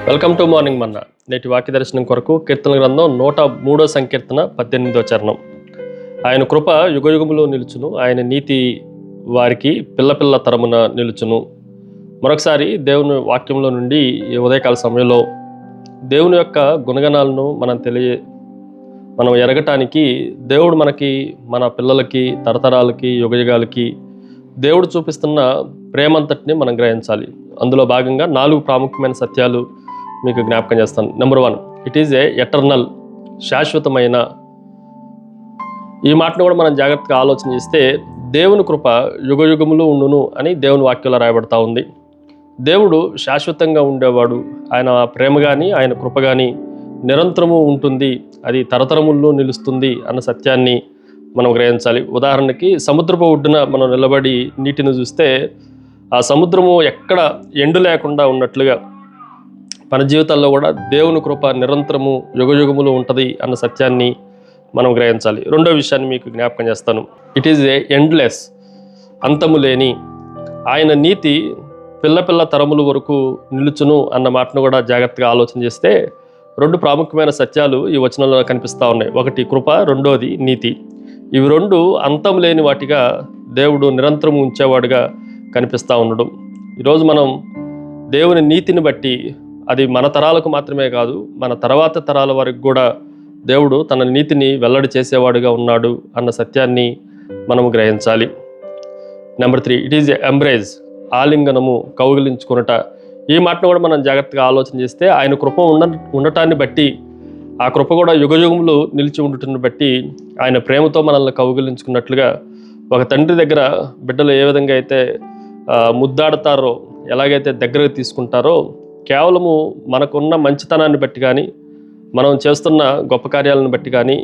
Welcome to morning మన్నా. నేటి వాక్య దర్శనం కొరకు కీర్తన గ్రంథం 103వ సంకీర్తన 18వ చరణం. ఆయన కృప యుగయుగములో నిలుచును, ఆయన నీతి వారికి పిల్ల తరమున నిలుచును. మరొకసారి దేవుని వాక్యంలో నుండి ఈ ఉదయకాల సమయంలో దేవుని యొక్క గుణగణాలను మనం ఎరగటానికి దేవుడు మనకి, మన పిల్లలకి, తరతరాలకి, యుగయుగాలకి దేవుడు చూపిస్తున్న ప్రేమంతటిని మనం గ్రహించాలి. అందులో భాగంగా 4 ప్రాముఖ్యమైన సత్యాలు మీకు జ్ఞాపకం చేస్తాను. నెంబర్ 1, ఇట్ ఈజ్ ఎటర్నల్, శాశ్వతమైన. ఈ మాటను కూడా మనం జాగ్రత్తగా ఆలోచన చేస్తే దేవుని కృప యుగయుగములు ఉండును అని దేవుని వాక్యంలో రాయబడతా ఉంది. దేవుడు శాశ్వతంగా ఉండేవాడు. ఆయన ప్రేమ కానీ, ఆయన కృప కానీ నిరంతరము ఉంటుంది, అది తరతరముల్లో నిలుస్తుంది అన్న సత్యాన్ని మనం గ్రహించాలి. ఉదాహరణకి సముద్రపు ఒడ్డున మనం నిలబడి నీటిని చూస్తే ఆ సముద్రము ఎక్కడ ఎండు లేకుండా ఉన్నట్లుగా మన జీవితాల్లో కూడా దేవుని కృప నిరంతరము యుగయుగములు ఉంటుంది అన్న సత్యాన్ని మనం గ్రహించాలి. రెండో విషయాన్ని మీకు జ్ఞాపకం చేస్తాను. ఇట్ ఈజ్ ఎండ్లెస్, అంతము లేని. ఆయన నీతి పిల్ల తరముల వరకు నిలుచును అన్న మాటను కూడా జాగ్రత్తగా ఆలోచన చేస్తే 2 ప్రాముఖ్యమైన సత్యాలు ఈ వచనంలో కనిపిస్తూ ఉన్నాయి. ఒకటి కృప, రెండోది నీతి. ఇవి 2 అంతం లేని వాటిగా దేవుడు నిరంతరం ఉంచేవాడుగా కనిపిస్తూ ఉండడం. ఈరోజు మనం దేవుని నీతిని బట్టి అది మన తరాలకు మాత్రమే కాదు, మన తర్వాత తరాల వరకు కూడా దేవుడు తన నీతిని వెల్లడి చేసేవాడుగా ఉన్నాడు అన్న సత్యాన్ని మనము గ్రహించాలి. నెంబర్ 3, ఇట్ ఈజ్ ఎంబ్రేజ్, ఆలింగనము, కౌగిలించుకునట. ఈ మాటను కూడా మనం జాగ్రత్తగా ఆలోచన చేస్తే ఆయన కృప ఉండటాన్ని బట్టి, ఆ కృప కూడా యుగయుగములు నిలిచి ఉండటాన్ని బట్టి ఆయన ప్రేమతో మనల్ని కౌగిలించుకున్నట్లుగా ఒక తండ్రి దగ్గర బిడ్డలు ఏ విధంగా అయితే ముద్దాడతారో, ఎలాగైతే దగ్గరకు తీసుకుంటారో, కేవలము మనకున్న మంచితనాన్ని బట్టి కానీ, మనం చేస్తున్న గొప్ప కార్యాలను బట్టి కానీ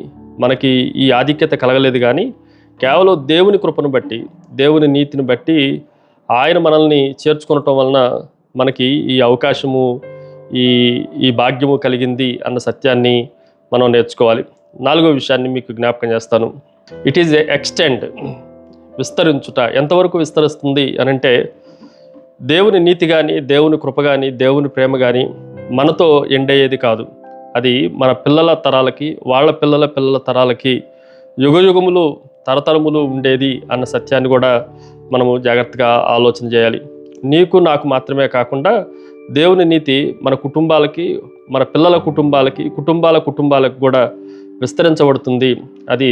మనకి ఈ ఆధిక్యత కలగలేదు. కానీ కేవలం దేవుని కృపను బట్టి, దేవుని నీతిని బట్టి ఆయన మనల్ని చేర్చుకోవటం వలన మనకి ఈ అవకాశము, ఈ భాగ్యము కలిగింది అన్న సత్యాన్ని మనం నేర్చుకోవాలి. 4వ విషయాన్ని మీకు జ్ఞాపకం చేస్తాను. ఇట్ ఈజ్ ఎక్స్టెండ్, విస్తరించుట. ఎంతవరకు విస్తరిస్తుంది అనంటే దేవుని నీతి కానీ, దేవుని కృప కానీ, దేవుని ప్రేమ కానీ మనతో ఎండయ్యేది కాదు. అది మన పిల్లల తరాలకి, వాళ్ళ పిల్లల తరాలకి యుగయుగములు, తరతరములు ఉండేది అన్న సత్యాన్ని కూడా మనము జాగ్రత్తగా ఆలోచన చేయాలి. నీకు నాకు మాత్రమే కాకుండా దేవుని నీతి మన కుటుంబాలకి, మన పిల్లల కుటుంబాలకి, కుటుంబాలకు కూడా విస్తరించబడుతుంది. అది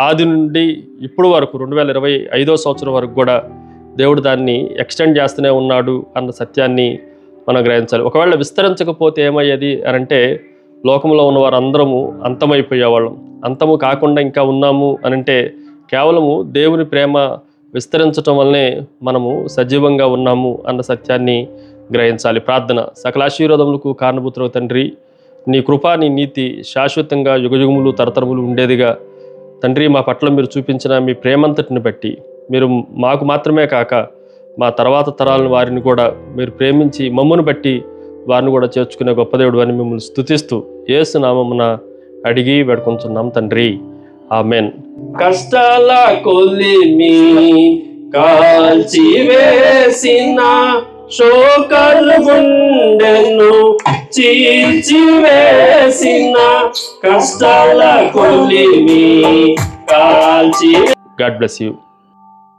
ఆది నుండి ఇప్పుడు వరకు 2025వ సంవత్సరం వరకు కూడా దేవుడు దాన్ని ఎక్స్టెండ్ చేస్తూనే ఉన్నాడు అన్న సత్యాన్ని మనం గ్రహించాలి. ఒకవేళ విస్తరించకపోతే ఏమయ్యేది అనంటే లోకంలో ఉన్న వారందరము అంతమైపోయేవాళ్ళం. అంతము కాకుండా ఇంకా ఉన్నాము అనంటే కేవలము దేవుని ప్రేమ విస్తరించటం వల్లనే మనము సజీవంగా ఉన్నాము అన్న సత్యాన్ని గ్రహించాలి. ప్రార్థన. సకల ఆశీర్వాదములకు కారణభూతుడవు తండ్రి, నీ కృప, నీ నీతి శాశ్వతంగా యుగయుగములు, తరతరములు ఉండేదిగా తండ్రి, మా పట్ల మీరు చూపించిన మీ ప్రేమంతటిని బట్టి, మీరు మాకు మాత్రమే కాక మా తర్వాత తరాలను వారిని కూడా మీరు ప్రేమించి మమ్మను బట్టి వారిని కూడా చేర్చుకునే గొప్ప దేవుడు అని మిమ్మల్ని స్తుతిస్తూ యేసు నామమున అడిగి వేడుకొంచున్నాం తండ్రి, ఆమెన్. కష్టాల కొలిమి కాల్చివేసిన శోకలు గుండెను చీల్చివేసిన కష్టాల కొలిమి కాల్చి. God bless you.